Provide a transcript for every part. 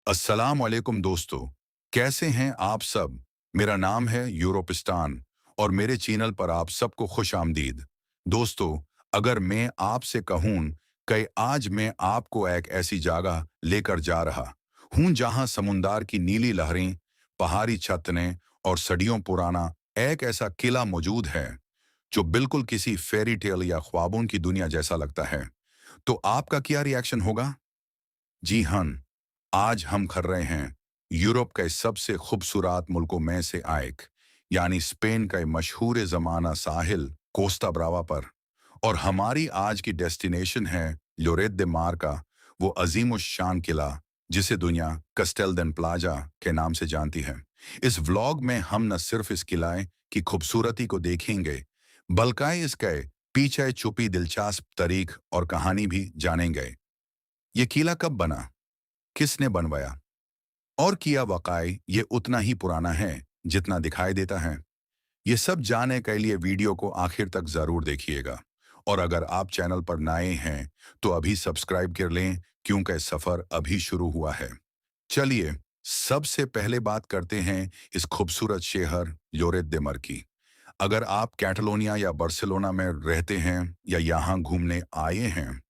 अस्सलाम वालेकुम दोस्तों। कैसे हैं आप सब? मेरा नाम है यूरोपिस्तान और मेरे चैनल पर आप सबको खुश आमदीद। दोस्तों, अगर मैं आपसे कहूँ कि आज मैं आपको एक ऐसी जगह लेकर जा रहा हूँ जहाँ समुंदर की नीली लहरें, पहाड़ी छतने और सदियों पुराना एक ऐसा किला मौजूद है जो बिल्कुल किसी फेरी टेल या ख्वाबों की दुनिया जैसा लगता है, तो आपका क्या रिएक्शन होगा? जी हाँ, आज हम कर रहे हैं यूरोप के सबसे खूबसूरत मुल्कों में से एक, यानी स्पेन का मशहूर ज़माना साहिल कोस्टा ब्रावा पर। और हमारी आज की डेस्टिनेशन है लोरेट दे मार का वो अजीम शान किला जिसे दुनिया कस्टेल देन प्लाजा के नाम से जानती है। इस व्लॉग में हम न सिर्फ इस किले की खूबसूरती को देखेंगे, बल्कि इसके पीछे छुपी दिलचस्प तारीख और कहानी भी जानेंगे। ये किला कब बना, किसने बनवाया और किया वाकई ये उतना ही पुराना है जितना दिखाई देता है। ये सब जानने के लिए वीडियो को आखिर तक जरूर देखिएगा। और अगर आप चैनल पर नए हैं तो अभी सब्सक्राइब कर लें, क्योंकि सफर अभी शुरू हुआ है। चलिए, सबसे पहले बात करते हैं इस खूबसूरत शहर लोरेट दे मर की। अगर आप कैटलोनिया या बार्सिलोना में रहते हैं या यहाँ घूमने आए हैं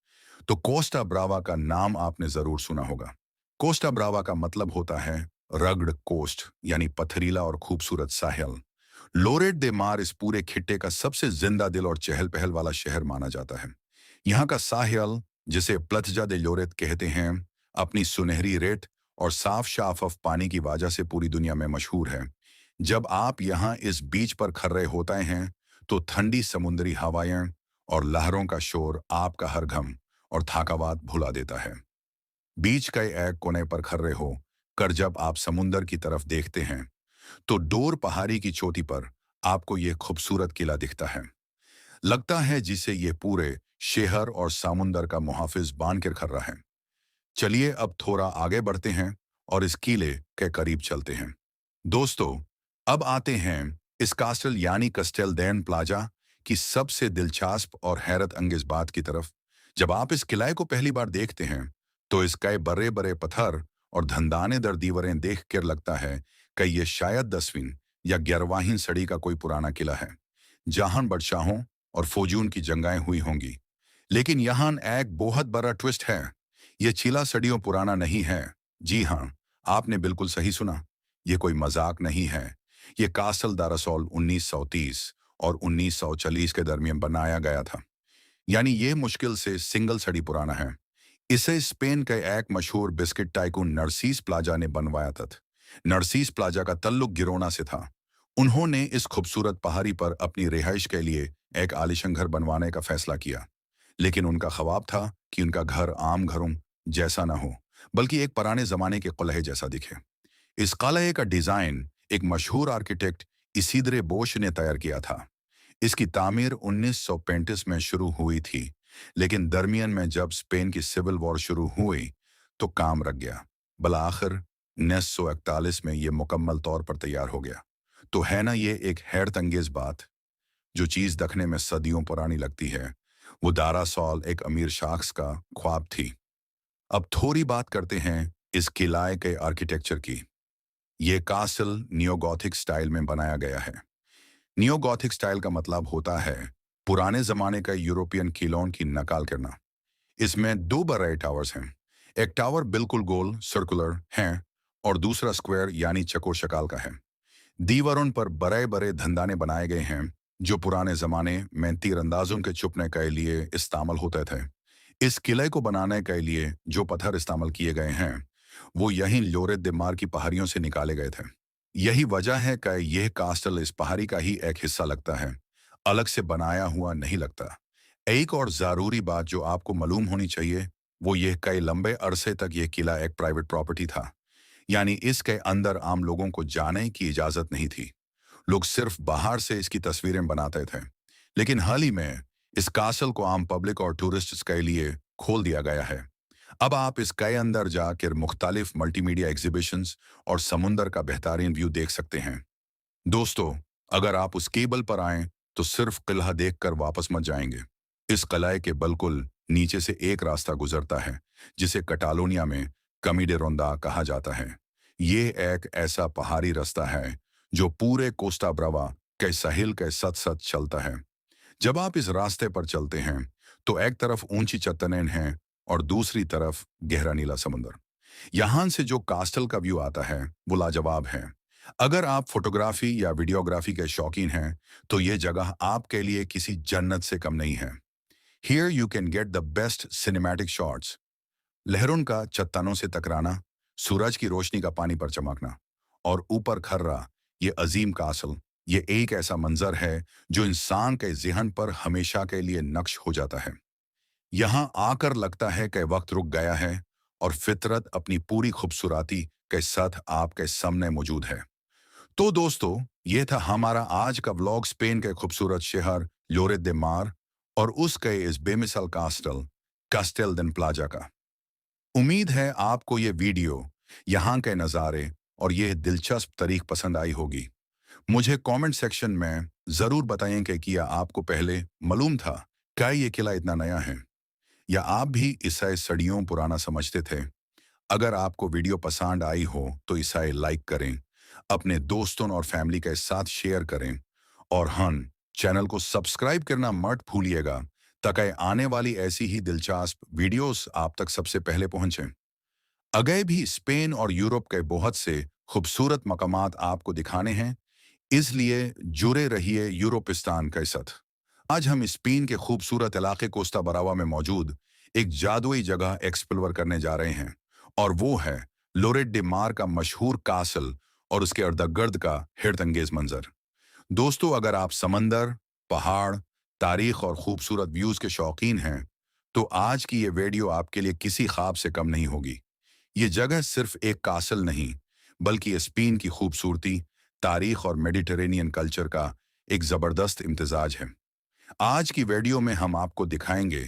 तो कोस्टा ब्रावा का नाम आपने जरूर सुना होगा। कोस्टा ब्रावा का मतलब होता है रग्ड कोस्ट, यानी पथरीला और खूबसूरत साहिल। लोरेट दे मार इस पूरे खिट्टे का सबसे जिंदा दिल और चहल पहल वाला शहर माना जाता है। यहाँ का साहिल, जिसे प्लथजा दे लोरेत कहते हैं, अपनी सुनहरी रेत और साफ शाफाफ पानी की वजह से पूरी दुनिया में मशहूर है। जब आप यहाँ इस बीच पर खड़े होते हैं तो ठंडी समुद्री हवाएं और लहरों का शोर आपका हर गम और थकावट भुला देता है। बीच के एक कोने पर खड़े हो कर जब आप समुंदर की तरफ देखते हैं तो डोर पहाड़ी की चोटी पर आपको ये खूबसूरत किला दिखता है। लगता है जिसे ये पूरे शहर और समुंदर का मुहाफिज बांध कर खड़ा है। चलिए अब थोड़ा आगे बढ़ते हैं और इस किले के करीब चलते हैं। दोस्तों, अब आते हैं इस कास्टल यानी कस्टेल देन प्लाजा की सबसे दिलचस्प और हैरत अंगेज बात की तरफ। जब आप इस किले को पहली बार देखते हैं तो इसके बड़े बड़े पत्थर और धंधानेदार दीवारें देख कर लगता है कि ये शायद 10वीं या 11वीं सदी का कोई पुराना किला है, जहां बादशाहों और फौजियों की जंगाएं हुई होंगी। लेकिन यहाँ एक बहुत बड़ा ट्विस्ट है। ये किला सदियों पुराना नहीं है। जी हाँ, आपने बिल्कुल सही सुना। ये कोई मजाक नहीं है। ये कासल दरअसल 1930 और 1940 के दरमियान बनाया गया था, यानी ये मुश्किल से सिंगल सदी पुराना है। इसे स्पेन के एक मशहूर बिस्किट टाइकून नरसीस प्लाजा ने बनवाया था। नरसीस प्लाजा का तल्लुक गिरोना से था। उन्होंने इस खूबसूरत पहाड़ी पर अपनी रिहाइश के लिए एक आलीशान घर बनवाने का फैसला किया, लेकिन उनका ख्वाब था कि उनका घर आम घरों जैसा ना हो, बल्कि एक पुराने जमाने के किले जैसा दिखे। इस किले का डिजाइन एक मशहूर आर्किटेक्ट इसीदरे बोश ने तैयार किया था। इसकी तामीर 1935 में शुरू हुई थी, लेकिन दरमियान में जब स्पेन की सिविल वॉर शुरू हुई तो काम रख गया। बला आखिर 1941 में यह मुकम्मल तौर पर तैयार हो गया। तो है ना ये एक हैरत अंगेज बात। जो चीज दखने में सदियों पुरानी लगती है वो दरअसल एक अमीर शख्स का ख्वाब थी। अब थोड़ी बात करते हैं इस किले के आर्किटेक्चर की। ये कासल नियोगॉथिक स्टाइल में बनाया गया है। नियोगॉथिक स्टाइल का मतलब होता है पुराने जमाने का यूरोपियन किलों की नकल करना। इसमें दो बड़े टावर्स हैं। एक टावर बिल्कुल गोल सर्कुलर है और दूसरा स्क्वायर यानी चकोर शकाल का है। दीवारों पर बड़े बड़े धंधाने बनाए गए हैं जो पुराने जमाने में तीरंदाजों के छुपने के लिए इस्तेमाल होते थे। इस किले को बनाने के लिए जो पत्थर इस्तेमाल किए गए हैं वो यहीं लोरेट दे मार की पहाड़ियों से निकाले गए थे। यही वजह है कि यह कास्टल इस पहाड़ी का ही एक हिस्सा लगता है, अलग से बनाया हुआ नहीं लगता। एक और जरूरी बात जो आपको मालूम होनी चाहिए वो यह कई लंबे अरसे तक यह किला एक प्राइवेट प्रॉपर्टी था, यानी इसके अंदर आम लोगों को जाने की इजाजत नहीं थी। लोग सिर्फ बाहर से इसकी तस्वीरें बनाते थे। लेकिन हाल ही में इस कासल को आम पब्लिक और टूरिस्ट्स के लिए खोल दिया गया है। अब आप इसके अंदर जाकर मुख्तलिफ मल्टीमीडिया एग्जीबिशंस और समुंदर का बेहतरीन व्यू देख सकते हैं। दोस्तों, अगर आप उस केबल पर आएं तो सिर्फ किला देखकर वापस मत जाएंगे। इस किले के बिल्कुल नीचे से एक रास्ता गुजरता है जिसे कटालोनिया में कमीडे रोंदा कहा जाता है। ये एक ऐसा पहाड़ी रास्ता है जो पूरे कोस्टा ब्रावा के साहिल के सच सच चलता है। जब आप इस रास्ते पर चलते हैं तो एक तरफ ऊंची चट्टानें हैं और दूसरी तरफ गहरा नीला समुद्र। यहां से जो कास्टल का व्यू आता है वो लाजवाब है। अगर आप फोटोग्राफी या वीडियोग्राफी के शौकीन हैं तो ये जगह आपके लिए किसी जन्नत से कम नहीं है। Here you can get the best cinematic shots, लहरों का चट्टानों से टकराना, सूरज की रोशनी का पानी पर चमकना और ऊपर खर्रा ये अजीम कासल। ये एक ऐसा मंजर है जो इंसान के ज़हन पर हमेशा के लिए नक्श हो जाता है। यहाँ आकर लगता है कि वक्त रुक गया है और फितरत अपनी पूरी खूबसूरती के साथ आपके सामने मौजूद है। तो दोस्तों, ये था हमारा आज का व्लॉग स्पेन के खूबसूरत शहर लोरेट दे मार और उसके इस बेमिसाल कास्टल कास्टेल देन प्लाजा का। उम्मीद है आपको ये वीडियो, यहाँ के नज़ारे और ये दिलचस्प तारीख पसंद आई होगी। मुझे कमेंट सेक्शन में ज़रूर बताएं कि क्या आपको पहले मालूम था क्या ये किला इतना नया है, या आप भी इसे सदियों पुराना समझते थे। अगर आपको वीडियो पसंद आई हो तो इसे लाइक करें, अपने दोस्तों और फैमिली के साथ शेयर करें और हाँ, चैनल को सब्सक्राइब करना मत भूलिएगा ताकि आने वाली ऐसी ही दिलचस्प वीडियोस आप तक सबसे पहले पहुंचें। आगे भी स्पेन और यूरोप के बहुत से खूबसूरत मकामात आपको दिखाने हैं, इसलिए जुड़े रहिए यूरोपिस्तान के साथ। आज हम स्पेन के खूबसूरत इलाके कोस्टा ब्रावा में मौजूद एक जादुई जगह एक्सप्लोर करने जा रहे हैं और वो है लोरेट डे मार का मशहूर कासल और उसके इर्द-गिर्द का हैरतअंगेज मंजर। दोस्तों, अगर आप समंदर, पहाड़, तारीख और खूबसूरत व्यूज के शौकीन हैं तो आज की ये वीडियो आपके लिए किसी ख्वाब से कम नहीं होगी। ये जगह सिर्फ एक कासल नहीं बल्कि स्पेन की खूबसूरती, तारीख और मेडिटेरेनियन कल्चर का एक ज़बरदस्त इम्तिजाज है। आज की वीडियो में हम आपको दिखाएंगे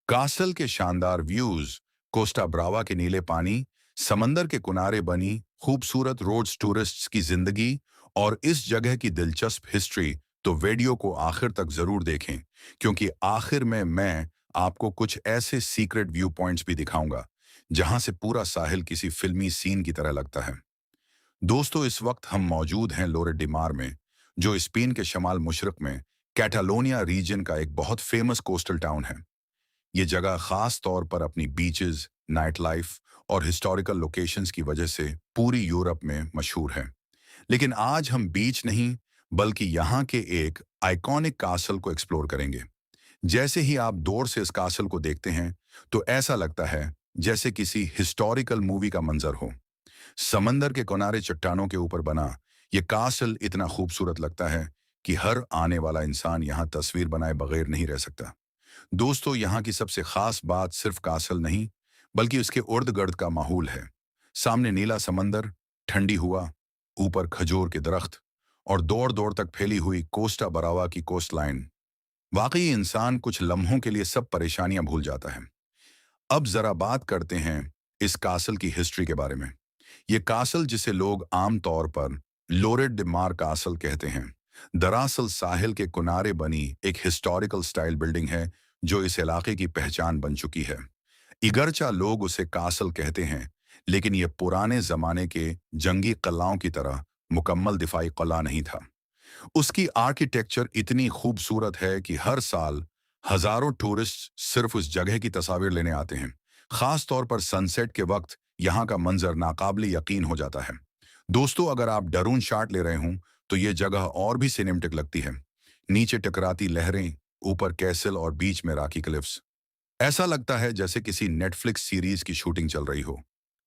कासल के शानदार व्यूज, कोस्टा ब्रावा के नीले पानी, समंदर के किनारे बनी खूबसूरत रोड्स, टूरिस्ट्स की जिंदगी और इस जगह की दिलचस्प हिस्ट्री। तो वीडियो को आखिर तक जरूर देखें क्योंकि आखिर में मैं आपको कुछ ऐसे सीक्रेट व्यू पॉइंट्स भी दिखाऊंगा जहां से पूरा साहिल किसी फिल्मी सीन की तरह लगता है। दोस्तों, इस वक्त हम मौजूद हैं लोरेट डी मार में, जो स्पेन के शमाल मशरक में कैटालोनिया रीजन का एक बहुत फेमस कोस्टल टाउन है। ये जगह खास तौर पर अपनी बीचेस, नाइट लाइफ और हिस्टोरिकल लोकेशंस की वजह से पूरी यूरोप में मशहूर है। लेकिन आज हम बीच नहीं बल्कि यहाँ के एक आइकॉनिक कासल को एक्सप्लोर करेंगे। जैसे ही आप दूर से इस कासल को देखते हैं तो ऐसा लगता है जैसे किसी हिस्टोरिकल मूवी का मंजर हो। समंदर के किनारे चट्टानों के ऊपर बना ये कासल इतना खूबसूरत लगता है कि हर आने वाला इंसान यहाँ तस्वीर बनाए बगैर नहीं रह सकता। दोस्तों, यहाँ की सबसे खास बात सिर्फ कासल नहीं बल्कि उसके इर्द गिर्द का माहौल है। सामने नीला समंदर, ठंडी हुआ, ऊपर खजूर के दरख्त और दौड़ दौड़ तक फैली हुई कोस्टा ब्रावा की कोस्ट लाइन। वाकई इंसान कुछ लम्हों के लिए सब परेशानियां भूल जाता है। अब जरा बात करते हैं इस कासल की हिस्ट्री के बारे में। ये कासल, जिसे लोग आम तौर पर लोरेट डे मार कासल कहते हैं, दरअसल साहिल के किनारे बनी एक हिस्टोरिकल स्टाइल बिल्डिंग है जो इस इलाके की पहचान बन चुकी है। इगरचा लोग उसे कासल कहते हैं, लेकिन यह पुराने जमाने के जंगी किलाओं की तरह मुकम्मल दिफाई किला नहीं था। उसकी आर्किटेक्चर इतनी खूबसूरत है कि हर साल हजारों टूरिस्ट सिर्फ उस जगह की तस्वीर लेने आते हैं। खास तौर पर सनसेट के वक्त यहाँ का मंजर नाकाबिल यकीन हो जाता है। दोस्तों, अगर आप ड्रोन शॉट ले रहे हों तो ये जगह और भी सिनेमैटिक लगती है। नीचे टकराती लहरें, ऊपर कैसल और बीच में राकी क्लिफ्स। ऐसा लगता है जैसे किसी नेटफ्लिक्स सीरीज की शूटिंग चल रही हो।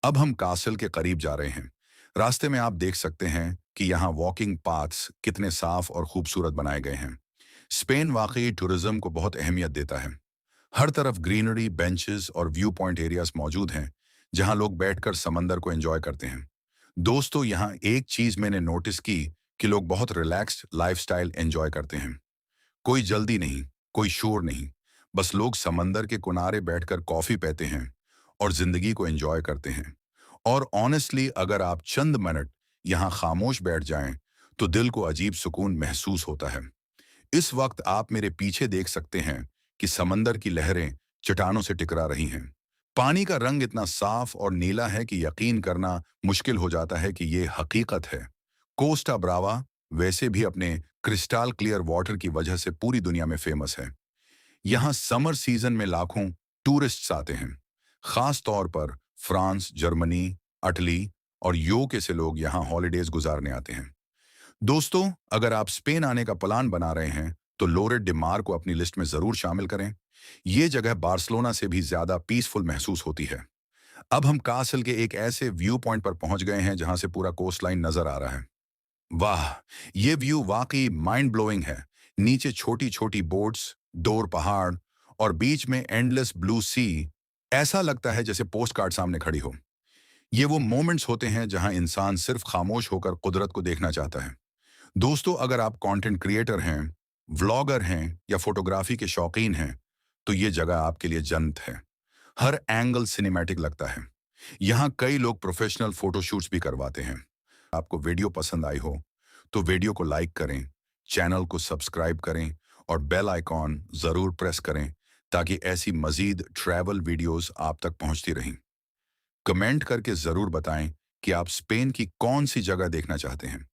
अब हम कासल के करीब जा रहे हैं। रास्ते में आप देख सकते हैं कि यहाँ वॉकिंग पाथ्स कितने साफ और खूबसूरत बनाए गए हैं। स्पेन वाकई टूरिज्म को बहुत अहमियत देता है। हर तरफ ग्रीनरी, बेंचेस और व्यू पॉइंट एरियाज मौजूद हैं जहां लोग बैठकर समंदर को एंजॉय करते हैं। दोस्तों, यहाँ एक चीज मैंने नोटिस की कि लोग बहुत रिलैक्स्ड लाइफस्टाइल एंजॉय करते हैं। कोई जल्दी नहीं, कोई शोर नहीं, बस लोग समंदर के किनारे बैठकर कॉफी पीते हैं और जिंदगी को एंजॉय करते हैं। और ऑनेस्टली, अगर आप चंद मिनट यहाँ खामोश बैठ जाएं तो दिल को अजीब सुकून महसूस होता है। इस वक्त आप मेरे पीछे देख सकते हैं कि समंदर की लहरें चट्टानों से टकरा रही हैं। पानी का रंग इतना साफ और नीला है कि यकीन करना मुश्किल हो जाता है कि ये हकीकत है। कोस्टा ब्रावा वैसे भी अपने क्रिस्टल क्लियर वाटर की वजह से पूरी दुनिया में फेमस है। यहाँ समर सीजन में लाखों टूरिस्ट्स आते हैं। खास तौर पर फ्रांस, जर्मनी, इटली और यूके से लोग यहाँ हॉलिडेज गुजारने आते हैं। दोस्तों, अगर आप स्पेन आने का प्लान बना रहे हैं तो लोरेट डे मार को अपनी लिस्ट में जरूर शामिल करें। ये जगह बार्सिलोना से भी ज्यादा पीसफुल महसूस होती है। अब हम कासल के एक ऐसे व्यू पॉइंट पर पहुंच गए हैं जहां से पूरा कोस्ट लाइन नजर आ रहा है। वाह, ये व्यू वाकई माइंड ब्लोइंग है। नीचे छोटी छोटी बोट्स, डोर पहाड़ और बीच में एंडलेस ब्लू सी। ऐसा लगता है जैसे पोस्ट कार्ड सामने खड़ी हो। ये वो मोमेंट्स होते हैं जहां इंसान सिर्फ खामोश होकर कुदरत को देखना चाहता है। दोस्तों, अगर आप कंटेंट क्रिएटर हैं, व्लॉगर हैं या फोटोग्राफी के शौकीन हैं, तो ये जगह आपके लिए जन्नत है। हर एंगल सिनेमैटिक लगता है। यहाँ कई लोग प्रोफेशनल फोटोशूट्स भी करवाते हैं। आपको वीडियो पसंद आई हो तो वीडियो को लाइक करें, चैनल को सब्सक्राइब करें और बेल आइकॉन जरूर प्रेस करें ताकि ऐसी मजीद ट्रैवल वीडियोस आप तक पहुंचती रहें। कमेंट करके जरूर बताएं कि आप स्पेन की कौन सी जगह देखना चाहते हैं।